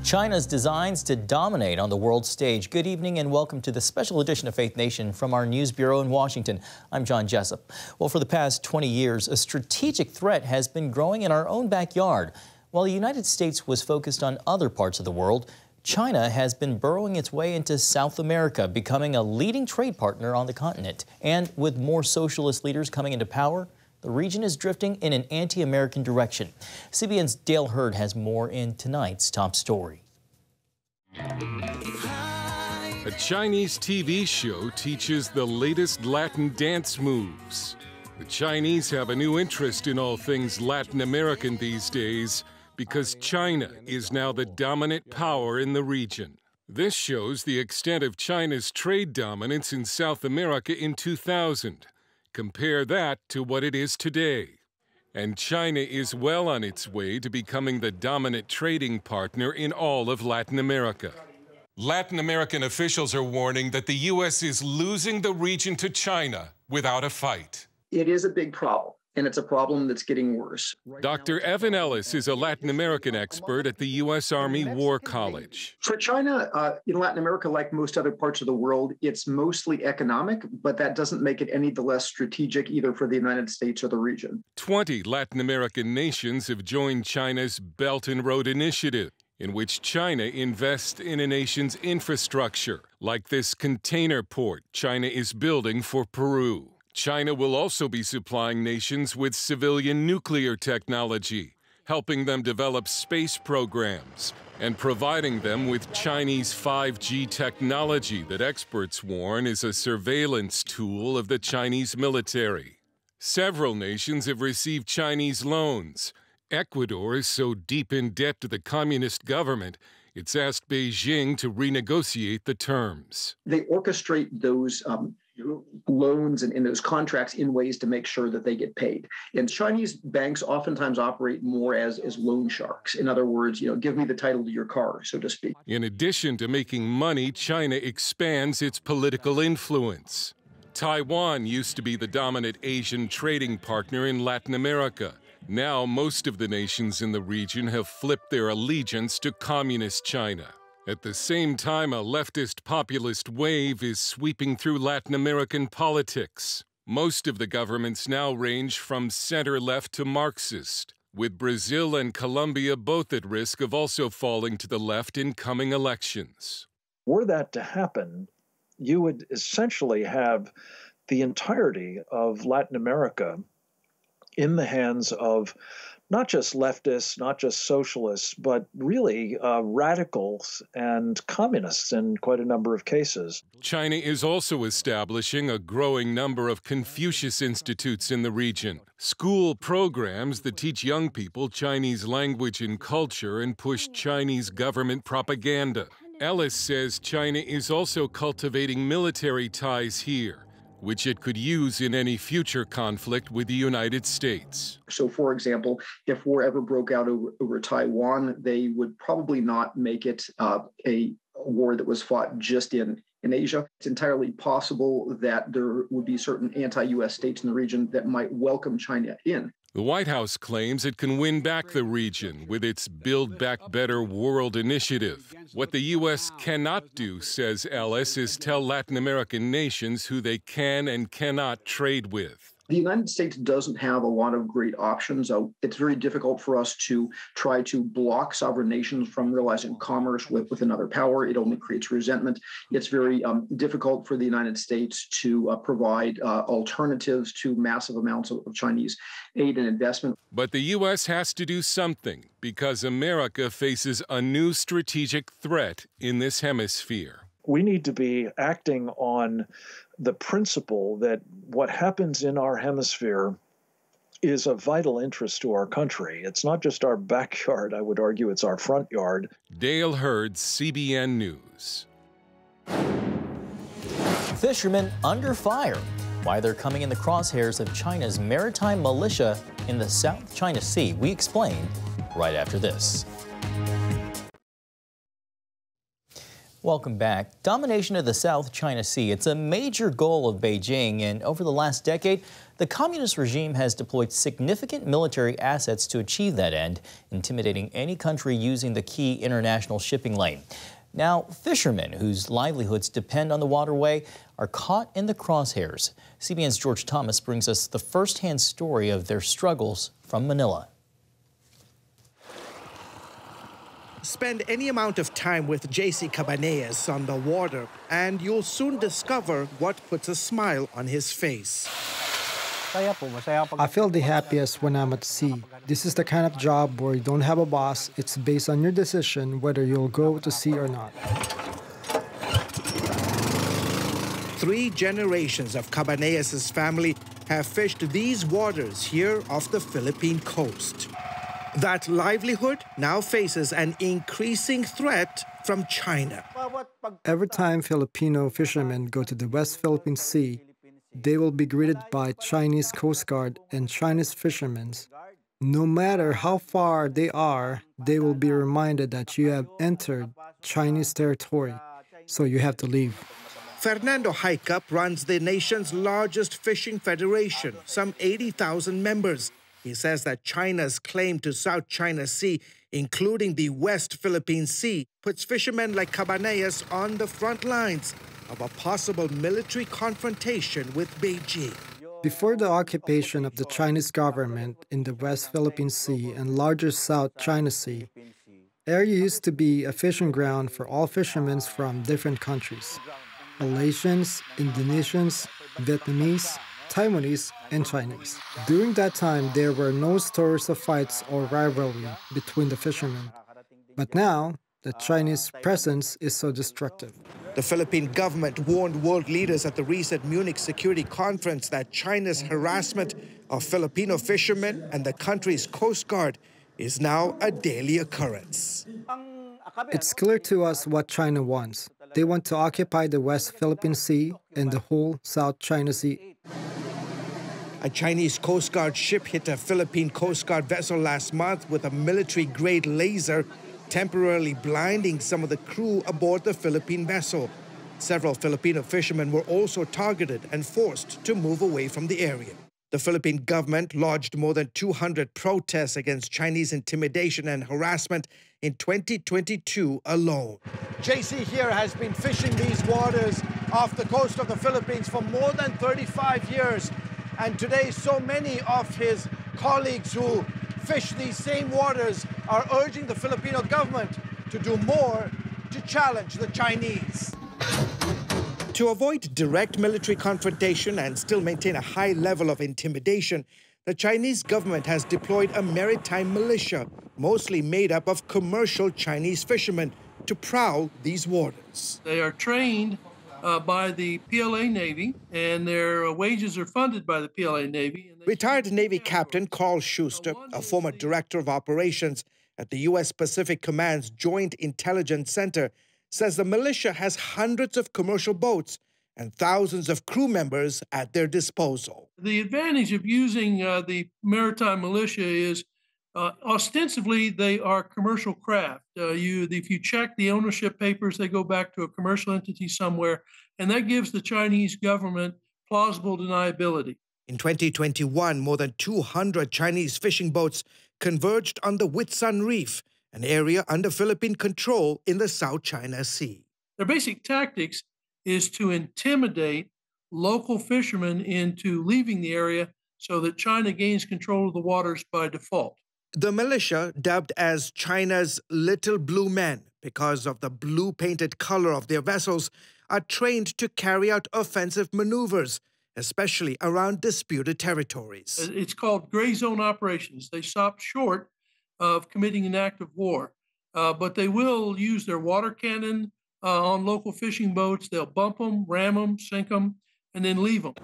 China's designs to dominate on the world stage. Good evening and welcome to the special edition of Faith Nation from our news bureau in Washington. I'm John Jessup. Well, for the past 20 years, a strategic threat has been growing in our own backyard. While the United States was focused on other parts of the world, China has been burrowing its way into South America, becoming a leading trade partner on the continent. And with more socialist leaders coming into power, the region is drifting in an anti-American direction. CBN's Dale Hurd has more in tonight's top story. A Chinese TV show teaches the latest Latin dance moves. The Chinese have a new interest in all things Latin American these days because China is now the dominant power in the region. This shows the extent of China's trade dominance in South America in 2000. Compare that to what it is today. And China is well on its way to becoming the dominant trading partner in all of Latin America. Latin American officials are warning that the U.S. is losing the region to China without a fight. It is a big problem, and it's a problem that's getting worse. Dr. Evan Ellis is a Latin American expert at the U.S. Army War College. For China, in Latin America, like most other parts of the world, it's mostly economic, but that doesn't make it any the less strategic either for the United States or the region. 20 Latin American nations have joined China's Belt and Road Initiative, in which China invests in a nation's infrastructure, like this container port China is building for Peru. China will also be supplying nations with civilian nuclear technology, helping them develop space programs, and providing them with Chinese 5G technology that experts warn is a surveillance tool of the Chinese military. Several nations have received Chinese loans. Ecuador is so deep in debt to the communist government, it's asked Beijing to renegotiate the terms. They orchestrate those loans and in those contracts in ways to make sure that they get paid. And Chinese banks oftentimes operate more as loan sharks. In other words, give me the title to your car, so to speak. In addition to making money, China expands its political influence. Taiwan used to be the dominant Asian trading partner in Latin America. Now, most of the nations in the region have flipped their allegiance to communist China. At the same time, a leftist populist wave is sweeping through Latin American politics. Most of the governments now range from center-left to Marxist, with Brazil and Colombia both at risk of also falling to the left in coming elections. Were that to happen, you would essentially have the entirety of Latin America in the hands of not just leftists, not just socialists, but really radicals and communists in quite a number of cases. China is also establishing a growing number of Confucius institutes in the region, school programs that teach young people Chinese language and culture and push Chinese government propaganda. Ellis says China is also cultivating military ties here, which it could use in any future conflict with the United States. So, for example, if war ever broke out over Taiwan, they would probably not make it a war that was fought just in Asia. It's entirely possible that there would be certain anti-U.S. states in the region that might welcome China in. The White House claims it can win back the region with its Build Back Better World initiative. What the U.S. cannot do, says Ellis, is tell Latin American nations who they can and cannot trade with. The United States doesn't have a lot of great options. It's very difficult for us to try to block sovereign nations from realizing commerce with another power. It only creates resentment. It's very difficult for the United States to provide alternatives to massive amounts of Chinese aid and investment. But the U.S. has to do something because America faces a new strategic threat in this hemisphere. We need to be acting on the principle that what happens in our hemisphere is of vital interest to our country. It's not just our backyard, I would argue it's our front yard. Dale Hurd, CBN News. Fishermen under fire. Why they're coming in the crosshairs of China's maritime militia in the South China Sea. We explain right after this. Welcome back. Domination of the South China Sea. It's a major goal of Beijing, and over the last decade, the communist regime has deployed significant military assets to achieve that end, intimidating any country using the key international shipping lane. Now, fishermen whose livelihoods depend on the waterway are caught in the crosshairs. CBN's George Thomas brings us the first-hand story of their struggles from Manila. Spend any amount of time with JC Cabanillas on the water, and you'll soon discover what puts a smile on his face. I feel the happiest when I'm at sea. This is the kind of job where you don't have a boss. It's based on your decision whether you'll go to sea or not. 3 generations of Cabanillas' family have fished these waters here off the Philippine coast. That livelihood now faces an increasing threat from China. Every time Filipino fishermen go to the West Philippine Sea, they will be greeted by Chinese Coast Guard and Chinese fishermen. No matter how far they are, they will be reminded that you have entered Chinese territory, so you have to leave. Fernando Haicap runs the nation's largest fishing federation, some 80,000 members. He says that China's claim to South China Sea, including the West Philippine Sea, puts fishermen like Cabanillas on the front lines of a possible military confrontation with Beijing. Before the occupation of the Chinese government in the West Philippine Sea and larger South China Sea, area used to be a fishing ground for all fishermen from different countries: Malaysians, Indonesians, Vietnamese, Taiwanese, and Chinese. During that time, there were no stories of fights or rivalry between the fishermen. But now, the Chinese presence is so destructive. The Philippine government warned world leaders at the recent Munich Security Conference that China's harassment of Filipino fishermen and the country's Coast Guard is now a daily occurrence. It's clear to us what China wants. They want to occupy the West Philippine Sea and the whole South China Sea. A Chinese Coast Guard ship hit a Philippine Coast Guard vessel last month with a military-grade laser, temporarily blinding some of the crew aboard the Philippine vessel. Several Filipino fishermen were also targeted and forced to move away from the area. The Philippine government lodged more than 200 protests against Chinese intimidation and harassment in 2022 alone. JC here has been fishing these waters off the coast of the Philippines for more than 35 years. And today, so many of his colleagues who fish these same waters are urging the Filipino government to do more to challenge the Chinese. To avoid direct military confrontation and still maintain a high level of intimidation, the Chinese government has deployed a maritime militia, mostly made up of commercial Chinese fishermen, to prowl these waters. They are trained by the PLA Navy, and their wages are funded by the PLA Navy. Retired Navy Captain Carl Schuster, a former director of operations at the U.S. Pacific Command's Joint Intelligence Center, says the militia has hundreds of commercial boats and thousands of crew members at their disposal. The advantage of using the maritime militia is ostensibly they are commercial craft. If you check the ownership papers, they go back to a commercial entity somewhere, and that gives the Chinese government plausible deniability. In 2021, more than 200 Chinese fishing boats converged on the Whitsun Reef, an area under Philippine control in the South China Sea. Their basic tactics is to intimidate local fishermen into leaving the area so that China gains control of the waters by default. The militia, dubbed as China's Little Blue Men because of the blue-painted color of their vessels, are trained to carry out offensive maneuvers, especially around disputed territories. It's called gray zone operations. They stop short of committing an act of war, but they will use their water cannon on local fishing boats. They'll bump them, ram them, sink them, and then leave them.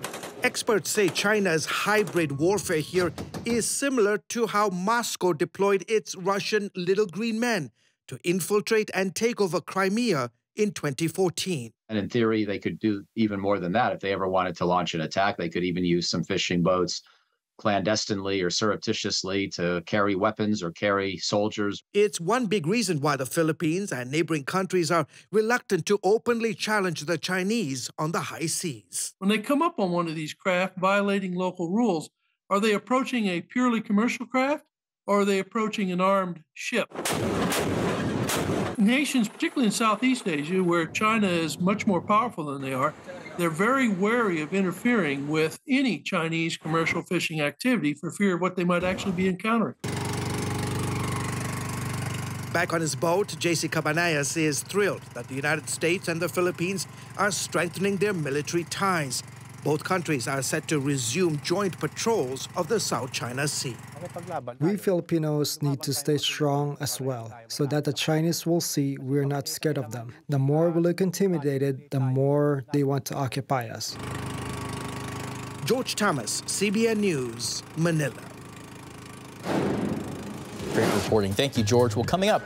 Experts say China's hybrid warfare here is similar to how Moscow deployed its Russian Little Green Men to infiltrate and take over Crimea in 2014. And in theory, they could do even more than that. If they ever wanted to launch an attack, they could even use some fishing boats clandestinely or surreptitiously to carry weapons or carry soldiers. It's one big reason why the Philippines and neighboring countries are reluctant to openly challenge the Chinese on the high seas. When they come up on one of these craft violating local rules, are they approaching a purely commercial craft or are they approaching an armed ship? Nations, particularly in Southeast Asia, where China is much more powerful than they are, they're very wary of interfering with any Chinese commercial fishing activity for fear of what they might actually be encountering. Back on his boat, J.C. Cabanillas is thrilled that the United States and the Philippines are strengthening their military ties. Both countries are set to resume joint patrols of the South China Sea. We Filipinos need to stay strong as well, so that the Chinese will see we're not scared of them. The more we look intimidated, the more they want to occupy us. George Thomas, CBN News, Manila. Great reporting. Thank you, George. Well, coming up,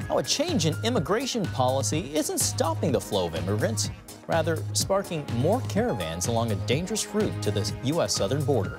how a change in immigration policy isn't stopping the flow of immigrants, rather sparking more caravans along a dangerous route to the U.S. southern border.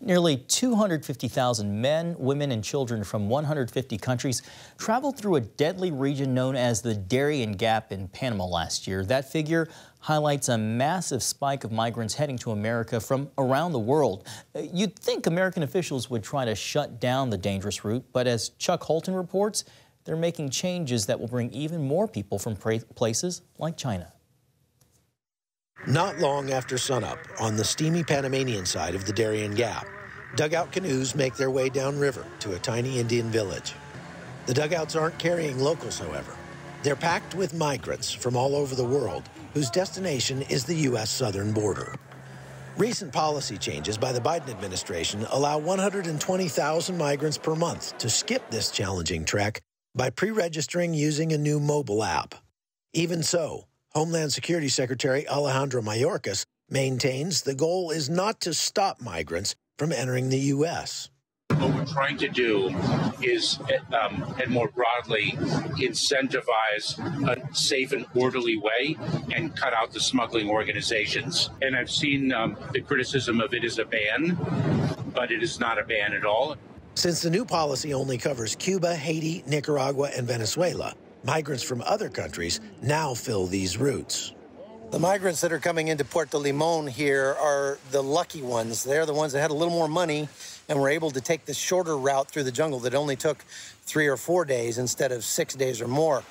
Nearly 250,000 men, women, and children from 150 countries traveled through a deadly region known as the Darien Gap in Panama last year. That figure highlights a massive spike of migrants heading to America from around the world. You'd think American officials would try to shut down the dangerous route, but as Chuck Holton reports, they're making changes that will bring even more people from places like China. Not long after sunup, on the steamy Panamanian side of the Darien Gap, dugout canoes make their way downriver to a tiny Indian village. The dugouts aren't carrying locals, however. They're packed with migrants from all over the world whose destination is the U.S. southern border. Recent policy changes by the Biden administration allow 120,000 migrants per month to skip this challenging trek by pre-registering using a new mobile app. Even so, Homeland Security Secretary Alejandro Mayorkas maintains the goal is not to stop migrants from entering the U.S. What we're trying to do is, and more broadly, incentivize a safe and orderly way and cut out the smuggling organizations. And I've seen the criticism of it as a ban, but it is not a ban at all. Since the new policy only covers Cuba, Haiti, Nicaragua, and Venezuela, migrants from other countries now fill these routes. The migrants that are coming into Puerto Limon here are the lucky ones. They're the ones that had a little more money and were able to take the shorter route through the jungle that only took 3 or 4 days instead of 6 days or more.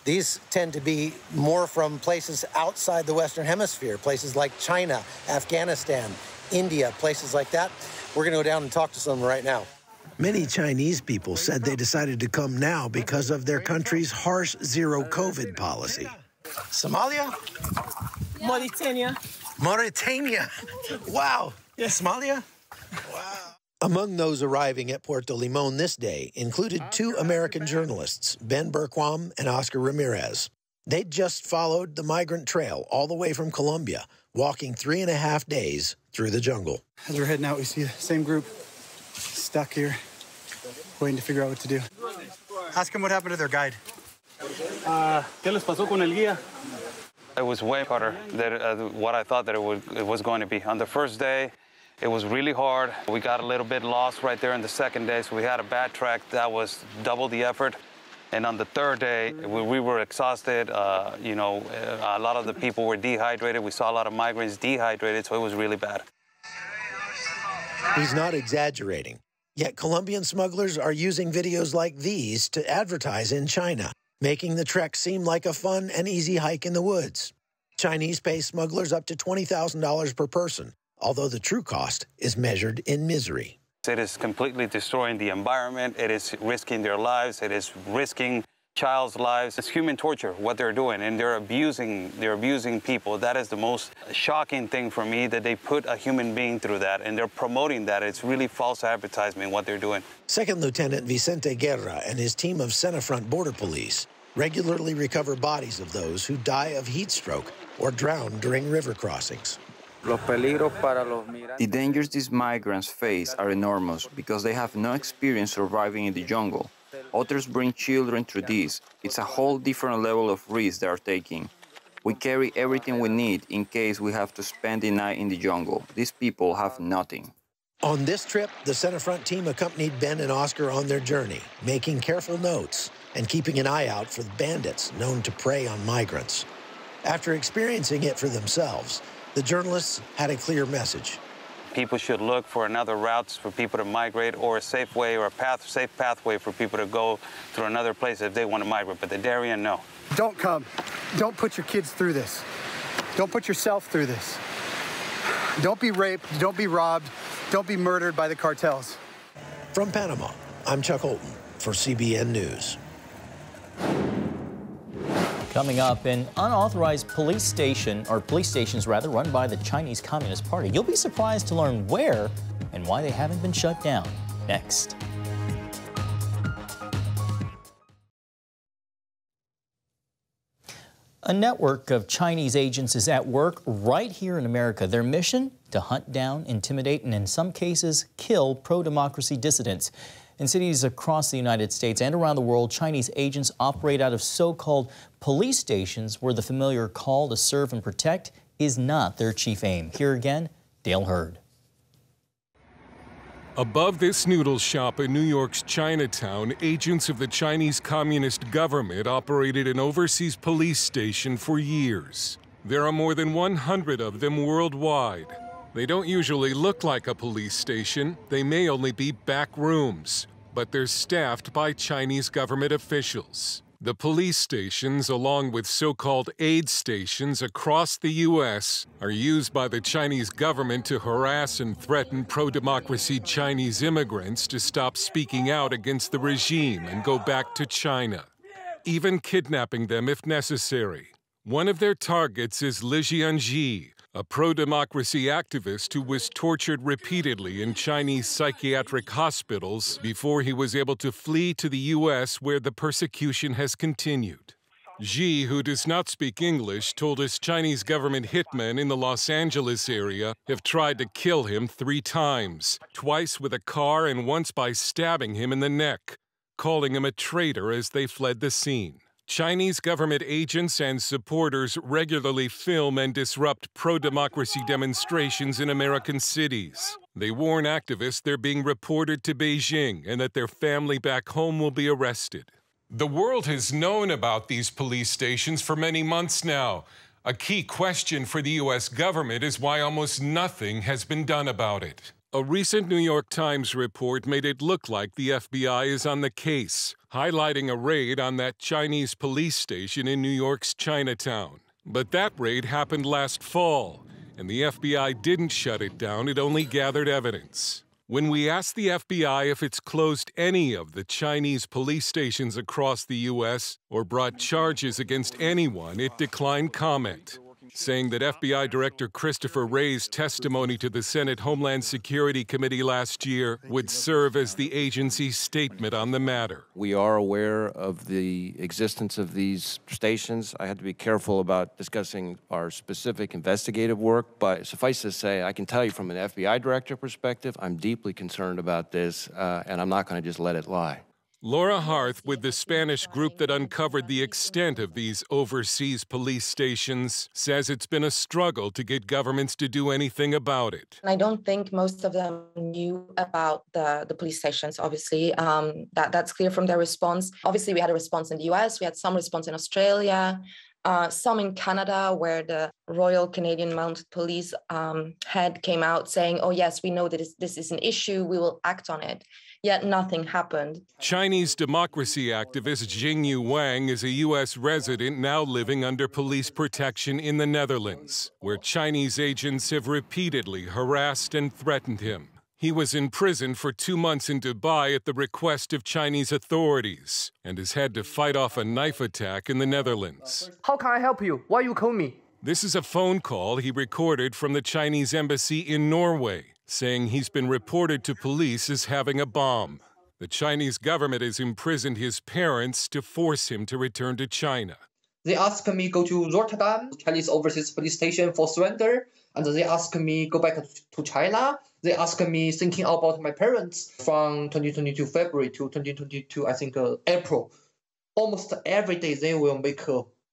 These tend to be more from places outside the Western Hemisphere, places like China, Afghanistan, India, places like that. We're going to go down and talk to some right now. Many Chinese people said they decided to come now because of their country's harsh zero-COVID policy. Somalia? Mauritania. Mauritania. Wow. Yeah, Somalia? Wow. Among those arriving at Puerto Limon this day included 2 American journalists, Ben Berquam and Oscar Ramirez. They'd just followed the migrant trail all the way from Colombia, walking 3.5 days through the jungle. As we're heading out, we see the same group stuck here, waiting to figure out what to do. Ask them what happened to their guide. ¿Qué les pasó con el guía? It was way harder than what I thought that it was going to be. On the first day, it was really hard. We got a little bit lost right there in the second day, so we had a bad track that was double the effort. And on the third day, we were exhausted. A lot of the people were dehydrated. We saw a lot of migrants dehydrated, so it was really bad. He's not exaggerating. Yet Colombian smugglers are using videos like these to advertise in China, making the trek seem like a fun and easy hike in the woods. Chinese pay smugglers up to $20,000 per person, although the true cost is measured in misery. It is completely destroying the environment. It is risking their lives. It is risking child's lives. It's human torture, what they're doing, and they're abusing people. That is the most shocking thing for me, that they put a human being through that, and they're promoting that. It's really false advertisement, what they're doing. Second Lieutenant Vicente Guerra and his team of Senafront Border Police regularly recover bodies of those who die of heat stroke or drown during river crossings. The dangers these migrants face are enormous because they have no experience surviving in the jungle. Others bring children through this. It's a whole different level of risk they are taking. We carry everything we need in case we have to spend the night in the jungle. These people have nothing. On this trip, the Centerfront team accompanied Ben and Oscar on their journey, making careful notes and keeping an eye out for the bandits known to prey on migrants. After experiencing it for themselves, the journalists had a clear message. People should look for another routes for people to migrate, or a safe way or a safe pathway for people to go through another place if they want to migrate. But the Darien, no. Don't come. Don't put your kids through this. Don't put yourself through this. Don't be raped. Don't be robbed. Don't be murdered by the cartels. From Panama, I'm Chuck Holton for CBN News. Coming up, an unauthorized police station, or police stations rather, run by the Chinese Communist Party. You'll be surprised to learn where and why they haven't been shut down. Next. A network of Chinese agents is at work right here in America. Their mission? To hunt down, intimidate, and in some cases, kill pro-democracy dissidents. In cities across the United States and around the world, Chinese agents operate out of so-called police stations where the familiar call to serve and protect is not their chief aim. Here again, Dale Hurd. Above this noodle shop in New York's Chinatown, agents of the Chinese Communist government operated an overseas police station for years. There are more than 100 of them worldwide. They don't usually look like a police station. They may only be back rooms, but they're staffed by Chinese government officials. The police stations, along with so-called aid stations across the U.S., are used by the Chinese government to harass and threaten pro-democracy Chinese immigrants to stop speaking out against the regime and go back to China, even kidnapping them if necessary. One of their targets is Li Jianji, a pro-democracy activist who was tortured repeatedly in Chinese psychiatric hospitals before he was able to flee to the U.S., where the persecution has continued. Xi, who does not speak English, told us Chinese government hitmen in the Los Angeles area have tried to kill him 3 times, twice with a car and once by stabbing him in the neck, calling him a traitor as they fled the scene. Chinese government agents and supporters regularly film and disrupt pro-democracy demonstrations in American cities. They warn activists they're being reported to Beijing and that their family back home will be arrested. The world has known about these police stations for many months now. A key question for the U.S. government is why almost nothing has been done about it. A recent New York Times report made it look like the FBI is on the case, highlighting a raid on that Chinese police station in New York's Chinatown. But that raid happened last fall, and the FBI didn't shut it down, it only gathered evidence. When we asked the FBI if it's closed any of the Chinese police stations across the U.S. or brought charges against anyone, it declined comment, saying that FBI Director Christopher Wray's testimony to the Senate Homeland Security Committee last year would serve as the agency's statement on the matter. We are aware of the existence of these stations. I had to be careful about discussing our specific investigative work, but suffice to say, I can tell you from an FBI director perspective, I'm deeply concerned about this, and I'm not going to just let it lie. Laura Harth, with the Spanish group that uncovered the extent of these overseas police stations, says it's been a struggle to get governments to do anything about it. I don't think most of them knew about the police stations, obviously. That's clear from their response. Obviously, we had a response in the US, we had some response in Australia, some in Canada, where the Royal Canadian Mounted Police head came out saying, oh yes, we know that this is an issue, we will act on it. Yet nothing happened. Chinese democracy activist Jingyu Wang is a U.S. resident now living under police protection in the Netherlands, where Chinese agents have repeatedly harassed and threatened him. He was in prison for 2 months in Dubai at the request of Chinese authorities and has had to fight off a knife attack in the Netherlands. How can I help you? Why you call me? This is a phone call he recorded from the Chinese embassy in Norway, saying he's been reported to police as having a bomb. The Chinese government has imprisoned his parents to force him to return to China. They asked me go to Rotterdam, Chinese overseas police station for surrender, and they asked me go back to China. They asked me thinking about my parents from 2022 February to 2022, I think, April. Almost every day they will make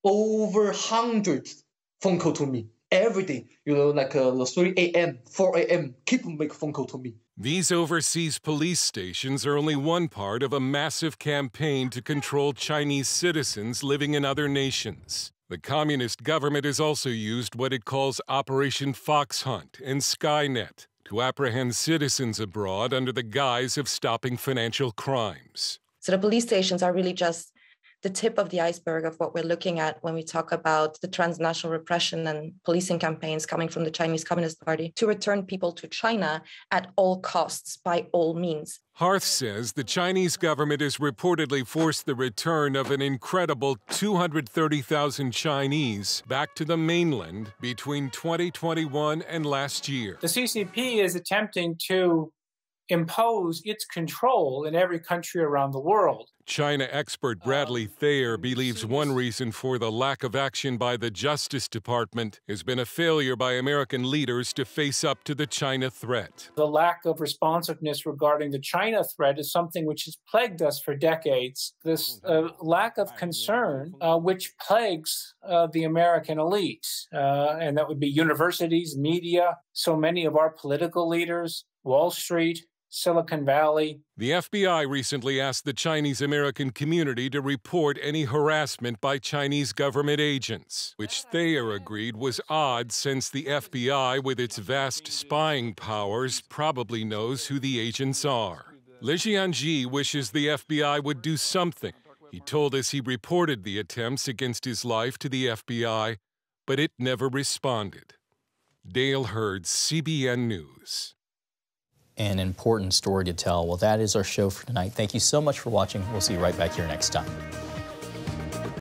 over hundreds phone call to me every day. Like 3 a.m., 4 a.m. keep make phone call to me. These overseas police stations are only one part of a massive campaign to control Chinese citizens living in other nations. The communist government has also used what it calls Operation Fox Hunt and Skynet to apprehend citizens abroad under the guise of stopping financial crimes. So the police stations are really just the tip of the iceberg of what we're looking at when we talk about the transnational repression and policing campaigns coming from the Chinese Communist Party to return people to China at all costs, by all means. Harth says the Chinese government has reportedly forced the return of an incredible 230,000 Chinese back to the mainland between 2021 and last year. The CCP is attempting to impose its control in every country around the world. China expert Bradley Thayer believes one reason for the lack of action by the Justice Department has been a failure by American leaders to face up to the China threat. The lack of responsiveness regarding the China threat is something which has plagued us for decades. This lack of concern which plagues the American elite, and that would be universities, media, so many of our political leaders, Wall Street, Silicon Valley. The FBI recently asked the Chinese-American community to report any harassment by Chinese government agents, which Thayer agreed was odd since the FBI, with its vast spying powers, probably knows who the agents are. Li Jianji wishes the FBI would do something. He told us he reported the attempts against his life to the FBI, but it never responded. Dale Hurd, CBN News. An important story to tell. Well, that is our show for tonight. Thank you so much for watching. We'll see you right back here next time.